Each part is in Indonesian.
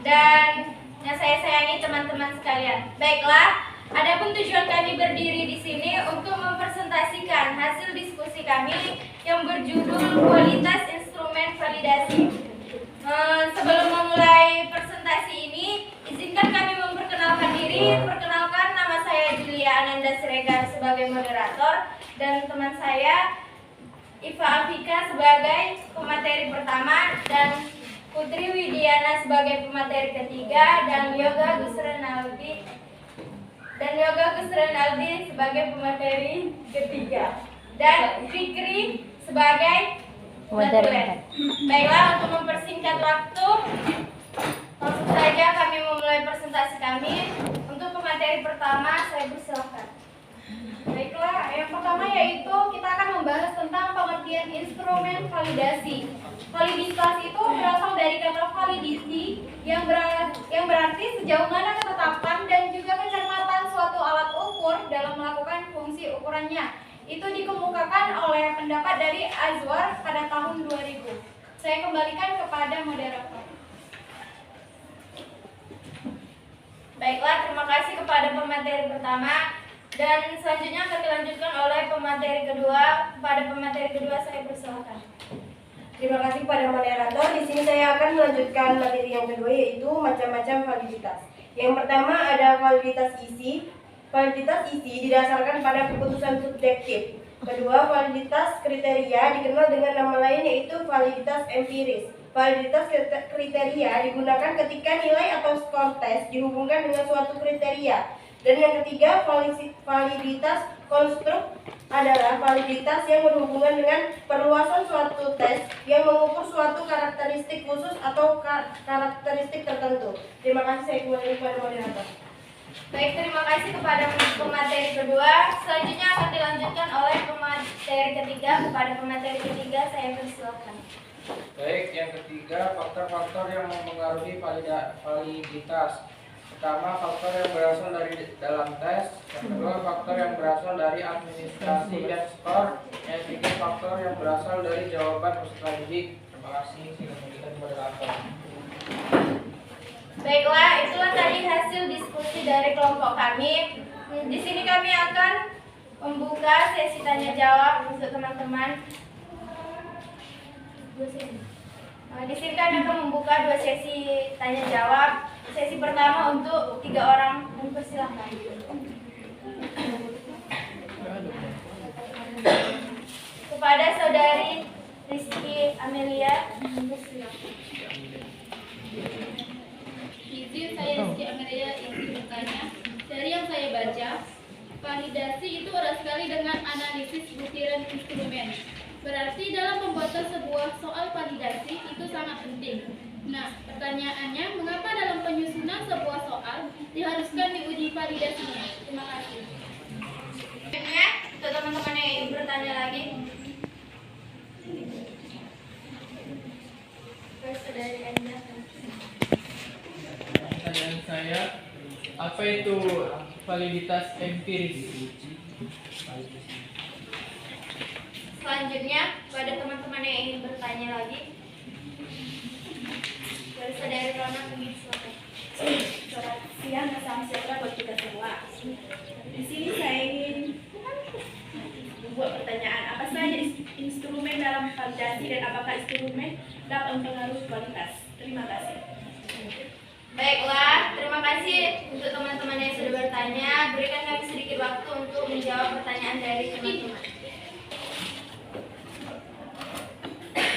dan yang saya sayangi teman-teman sekalian. Baiklah, adapun tujuan kami berdiri di sini untuk mempresentasikan hasil diskusi kami yang berjudul kualitas instrumen validasi. Sebelum memulai presentasi ini, izinkan kami memperkenalkan diri. Perkenalkan, nama saya Julia Ananda Siregar sebagai moderator dan teman saya Iva Afika sebagai pemateri pertama dan Putri Widiana sebagai pemateri ketiga dan Yoga Gusrenaldi sebagai pemateri ketiga dan Fikri sebagai moderator. Baiklah, untuk mempersingkat waktu, langsung saja kami memulai presentasi kami. Untuk pemateri pertama, saya persilakan. Baiklah, yang pertama yaitu kita akan membahas tentang pengertian instrumen validasi. Validitas itu berasal dari kata validity yang berarti sejauh mana ketetapan dan juga kecermatan suatu alat ukur dalam melakukan fungsi ukurannya. Itu dikemukakan oleh pendapat dari Azwar pada tahun 2000. Saya kembalikan kepada moderator. Baiklah, terima kasih kepada pemateri pertama. Dan selanjutnya akan dilanjutkan oleh pemateri kedua. Pada pemateri kedua saya persilakan. Terima kasih kepada moderator. Di sini saya akan melanjutkan materi yang kedua, yaitu macam-macam validitas. Yang pertama ada validitas isi. Validitas isi didasarkan pada keputusan subjektif. Kedua, validitas kriteria dikenal dengan nama lain yaitu validitas empiris. Validitas kriteria digunakan ketika nilai atau skor tes dihubungkan dengan suatu kriteria. Dan yang ketiga, validitas konstruk adalah validitas yang berhubungan dengan perluasan suatu tes yang mengukur suatu karakteristik khusus atau karakteristik tertentu. Terima kasih, saya kembali kepada moderator. Baik, terima kasih kepada pemateri kedua. Selanjutnya akan dilanjutkan oleh pemateri ketiga. Kepada pemateri ketiga saya persilakan. Baik, yang ketiga, faktor-faktor yang mempengaruhi validitas. Pertama, faktor yang berasal dari dalam tes. Yang kedua, faktor yang berasal dari administrasi dan skor. Yang ketiga, faktor yang berasal dari jawaban peserta didik. Terima kasih. Saya kembalikan moderator. Baiklah, itulah tadi hasil diskusi dari kelompok kami. Di sini kami akan membuka sesi tanya jawab untuk teman-teman. Di sini kami akan membuka 2 sesi tanya jawab. Sesi pertama untuk 3 orang, persilahkan. Kepada saudari Rizky Amelia, persilahkan. Izin saya Rizky Amelia izin bertanya. Dari yang saya baca, validasi itu erat sekali dengan analisis butiran instrumen. Berarti dalam pembuatan sebuah soal validasi itu sangat penting. Nah, pertanyaannya, mengapa dalam penyusunan sebuah soal diharuskan diuji validasinya? Terima kasih. Untuk teman-teman yang ingin bertanya lagi. Pertanyaan saya, apa itu validitas empiris? Selanjutnya, pada teman-teman yang ingin bertanya lagi. Dari saudari Rona, silakan. Selamat siang, salam sejahtera buat kita semua. Di sini saya ingin membuat pertanyaan, apa saja instrumen dalam validasi dan apakah instrumen dapat mempengaruhi kualitas? Terima kasih. Baiklah, terima kasih untuk teman-teman yang sudah bertanya. Berikan kami sedikit waktu untuk menjawab pertanyaan dari teman-teman.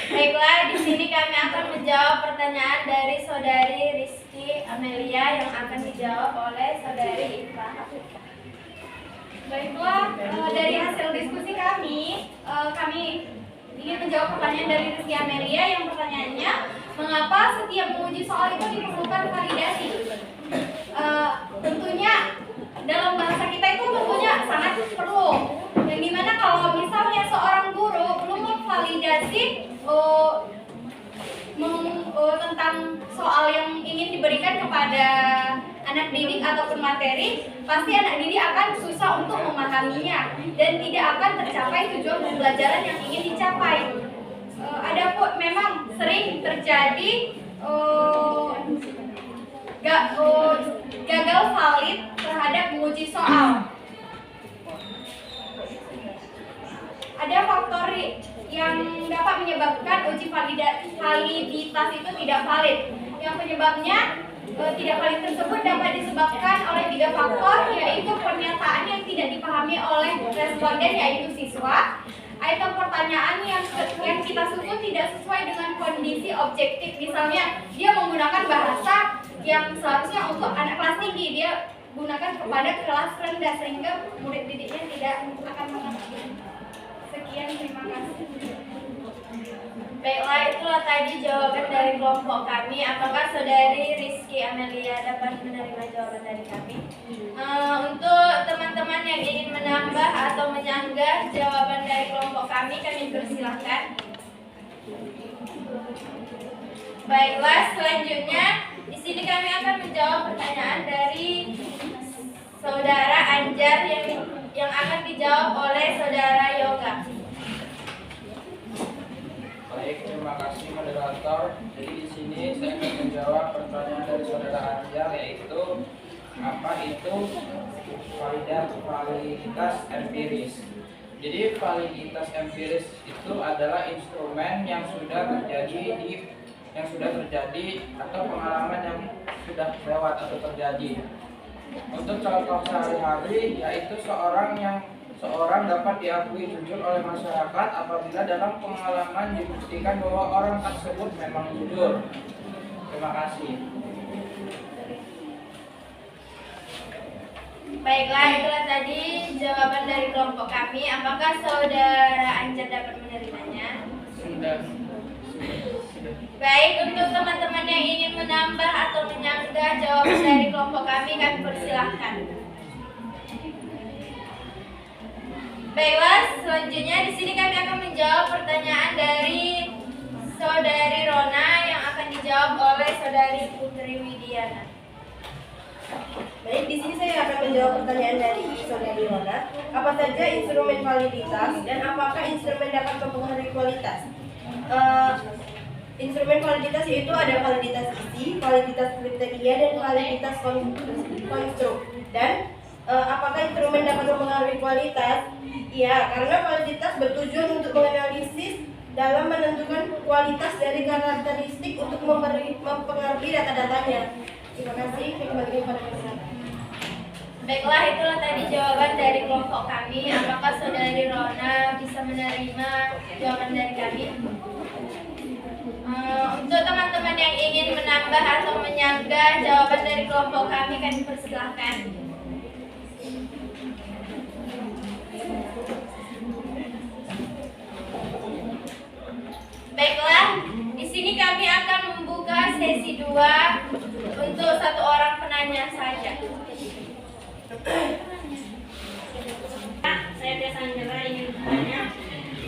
Baiklah, di sini kami akan menjawab pertanyaan dari saudari Rizky Amelia yang akan dijawab oleh saudari Iva Afika. Baiklah, dari hasil diskusi kami ingin menjawab pertanyaan dari Rizky Amelia yang pertanyaannya, mengapa setiap menguji soal itu diperlukan validasi? Tentunya dalam bahasa kita itu tentunya sangat perlu. Yang dimana kalau misalnya seorang guru belum memvalidasi tentang soal yang ingin diberikan kepada anak didik ataupun materi, pasti anak didik akan susah untuk memahaminya dan tidak akan tercapai tujuan pembelajaran yang ingin dicapai. Ada memang sering terjadi gagal valid terhadap uji soal. Ada faktor yang dapat menyebabkan uji validitas itu tidak valid. Yang penyebabnya tidak valid tersebut dapat disebabkan oleh 3 faktor, yaitu pernyataan yang tidak dipahami oleh responden yaitu siswa, item pertanyaan yang kita susun tidak sesuai dengan kondisi objektif. Misalnya dia menggunakan bahasa yang seharusnya untuk anak kelas tinggi, dia gunakan kepada kelas rendah sehingga murid didiknya tidak akan mengerti. Sekian, terima kasih. Baiklah, itulah tadi jawaban dari kelompok kami. Apakah Saudari Rizky Amelia dapat menerima jawaban dari kami? Untuk teman-teman yang ingin menambah atau menyanggah jawaban dari kelompok kami persilahkan. Baiklah, selanjutnya di sini kami akan menjawab pertanyaan dari Saudara Anjar yang akan dijawab oleh Saudara Yoga. Baik, terima kasih moderator. Jadi di sini saya akan menjawab pertanyaan dari saudara Anjar, yaitu apa itu validitas empiris. Jadi validitas empiris itu adalah instrumen yang sudah terjadi atau pengalaman yang sudah lewat atau terjadi. Untuk contoh sehari-hari yaitu seorang dapat diakui jujur oleh masyarakat apabila dalam pengalaman dibuktikan bahwa orang tersebut memang jujur. Terima kasih. Baiklah, itulah tadi jawaban dari kelompok kami. Apakah Saudara Anjar dapat menerimanya? Sudah. Baik, untuk teman-teman yang ingin menambah atau menyanggah jawaban dari kelompok kami persilahkan. Baiklah, selanjutnya di sini kami akan menjawab pertanyaan dari Saudari Rona yang akan dijawab oleh Saudari Putri Widiana. Baik, di sini saya akan menjawab pertanyaan dari Saudari Rona. Apa saja instrumen validitas dan apakah instrumen dapat mempengaruhi kualitas? Instrumen validitas yaitu ada validitas isi, validitas kriteria, dan validitas konstruk. Dan apakah instrumen dapat mempengaruhi kualitas? Ya, karena validitas bertujuan untuk menganalisis dalam menentukan kualitas dari karakteristik untuk mempengaruhi data-datanya. Terima kasih. Kembali kepada masyarakat. Baiklah, itulah tadi jawaban dari kelompok kami. Apakah Saudari Rona bisa menerima jawaban dari kami? Untuk teman-teman yang ingin menambah atau menyanggah jawaban dari kelompok kami persilahkan. Baiklah, di sini kami akan membuka sesi 2 untuk 1 orang penanya saja. Saya Desa Angela ingin bertanya,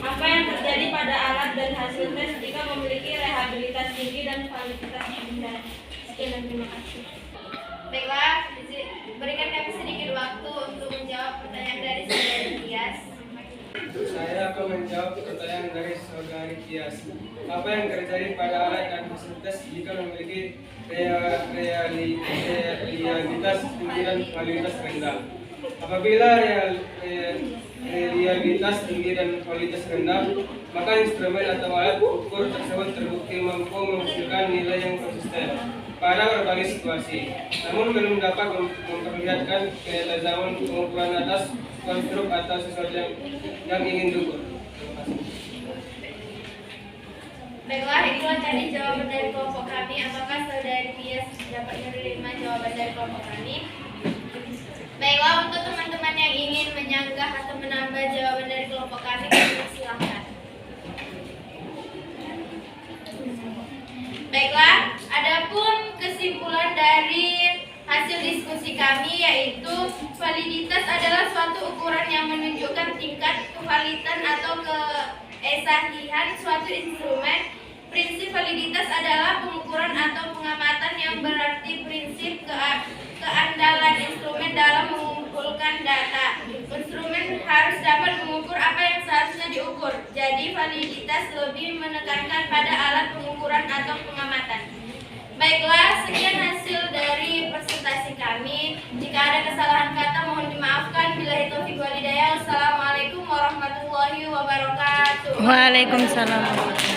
apa yang terjadi pada alat dan hasil tes jika memiliki rehabilitas tinggi dan validitas yang rendah? Sekian dan terima kasih. Baiklah, berikan kami sedikit waktu untuk menjawab pertanyaan dari Saudari Tias. Saya akan menjawab pertanyaan dari Saudari Tias. Apa yang terjadi pada alat dan hasil tes jika memiliki realitas tinggi dan validitas rendah? Apabila realitas tinggi dan validitas rendah, maka instrumen atau alat ukur tersebut terbukti mampu menghasilkan nilai yang konsisten pada berbagai situasi, namun belum dapat memperlihatkan kelezatan pengukuran atas konstruk atau sesuatu yang ingin diukur. Baiklah, itulah tadi jawaban dari kelompok kami. Apakah Saudari Tias dapat menerima jawaban dari kelompok kami? Baiklah, untuk teman-teman yang ingin menyanggah atau menambah jawaban dari kelompok kami silakan. Baiklah, adapun kesimpulan dari hasil diskusi kami yaitu validitas adalah suatu ukuran yang menunjukkan tingkat kevalidan atau kesahihan suatu instrumen. Prinsip validitas adalah pengukuran atau pengamatan yang berarti prinsip keandalan instrumen dalam mengumpulkan data. Instrumen harus dapat mengukur apa yang seharusnya diukur. Jadi validitas lebih menekankan pada alat pengukuran atau pengamatan. Baiklah, sekian hasil dari hidayah. Assalamualaikum warahmatullahi wabarakatuh. Waalaikumsalam.